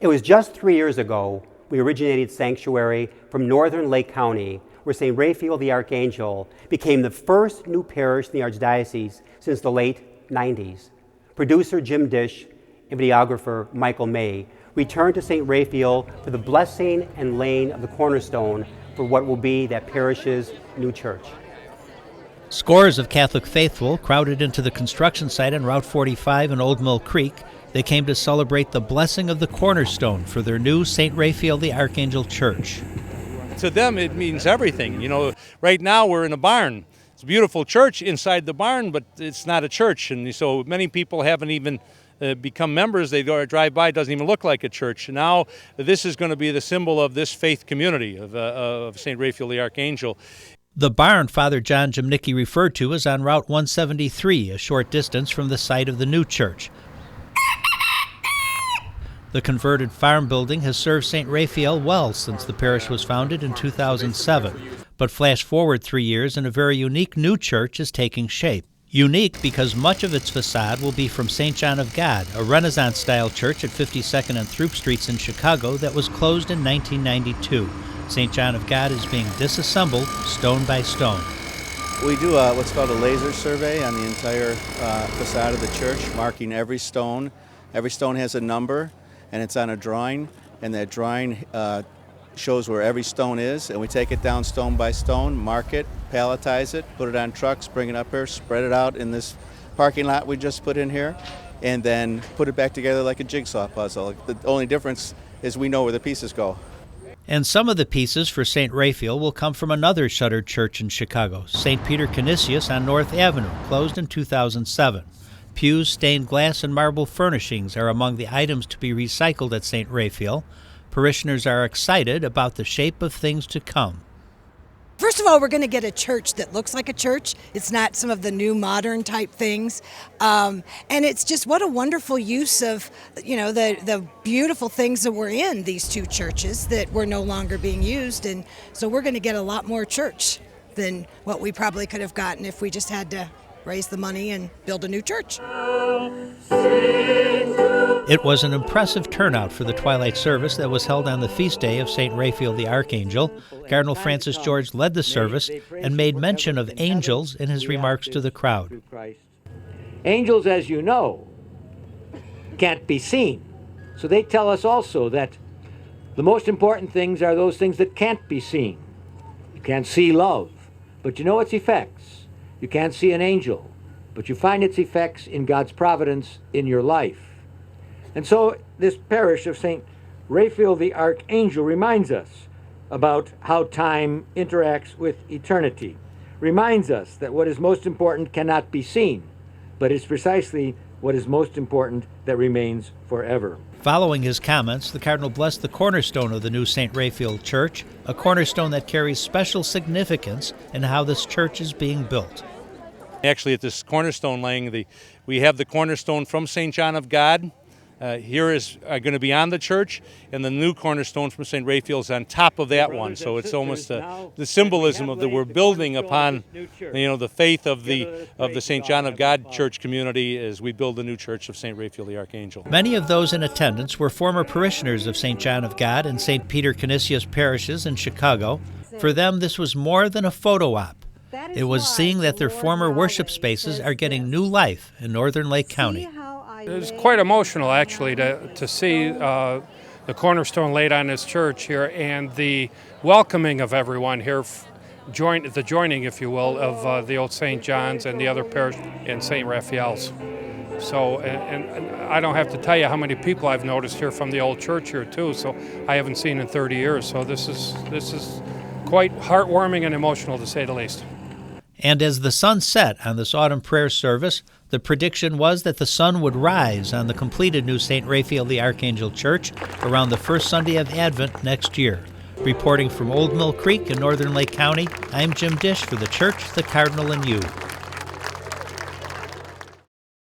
It was just 3 years ago we originated Sanctuary from northern Lake County, where St. Raphael the Archangel became the first new parish in the Archdiocese since the late 90s. Producer Jim Dish and videographer Michael May returned to St. Raphael for the blessing and laying of the cornerstone for what will be that parish's new church. Scores of Catholic faithful crowded into the construction site on Route 45 in Old Mill Creek. They came to celebrate the blessing of the cornerstone for their new St. Raphael the Archangel Church. To them, it means everything. You know, right now we're in a barn. It's a beautiful church inside the barn, but it's not a church. And so many people haven't even become members. They drive by, it doesn't even look like a church. Now, this is going to be the symbol of this faith community of St. Raphael the Archangel. The barn Father John Jamnicky referred to is on Route 173, a short distance from the site of the new church. The converted farm building has served St. Raphael well since the parish was founded in 2007. But flash forward 3 years and a very unique new church is taking shape. Unique because much of its facade will be from St. John of God, a Renaissance-style church at 52nd and Throop Streets in Chicago that was closed in 1992. St. John of God is being disassembled stone by stone. We do what's called a laser survey on the entire facade of the church, marking every stone. Every stone has a number, and it's on a drawing, and that drawing shows where every stone is, and we take it down stone by stone, mark it, palletize it, put it on trucks, bring it up here, spread it out in this parking lot we just put in here, and then put it back together like a jigsaw puzzle. The only difference is we know where the pieces go. And some of the pieces for St. Raphael will come from another shuttered church in Chicago, St. Peter Canisius on North Avenue, closed in 2007. Pews, stained glass, and marble furnishings are among the items to be recycled at St. Raphael. Parishioners are excited about the shape of things to come. First of all, we're going to get a church that looks like a church. It's not some of the new modern type things. And it's just what a wonderful use of, the beautiful things that were in these two churches that were no longer being used. And so we're going to get a lot more church than what we probably could have gotten if we just had to raise the money and build a new church. It was an impressive turnout for the twilight service that was held on the feast day of St. Raphael the Archangel. Cardinal Francis George led the service and made mention of angels in his remarks to the crowd. Angels, as you know, can't be seen. So they tell us also that the most important things are those things that can't be seen. You can't see love, but you know its effects. You can't see an angel, but you find its effects in God's providence in your life. And so this parish of St. Raphael the Archangel reminds us about how time interacts with eternity, reminds us that what is most important cannot be seen, but it's precisely what is most important that remains forever. Following his comments, the Cardinal blessed the cornerstone of the new St. Raphael Church, a cornerstone that carries special significance in how this church is being built. Actually, at this cornerstone laying, we have the cornerstone from St. John of God. Here is going to be on the church, and the new cornerstone from St. Raphael is on top of that one. So it's almost the symbolism of that we're building upon, the faith of the St. John of God church community as we build the new church of St. Raphael the Archangel. Many of those in attendance were former parishioners of St. John of God and St. Peter Canisius parishes in Chicago. For them, this was more than a photo op. It was seeing that their former worship spaces are getting new life in northern Lake County. It was quite emotional, actually, to see the cornerstone laid on this church here and the welcoming of everyone here, the joining, if you will, of the old St. John's and the other parish in St. Raphael's. So, and I don't have to tell you how many people I've noticed here from the old church here, too, so I haven't seen in 30 years. So this is quite heartwarming and emotional, to say the least. And as the sun set on this autumn prayer service, the prediction was that the sun would rise on the completed new St. Raphael the Archangel Church around the first Sunday of Advent next year. Reporting from Old Mill Creek in northern Lake County, I'm Jim Dish for the Church, the Cardinal, and You.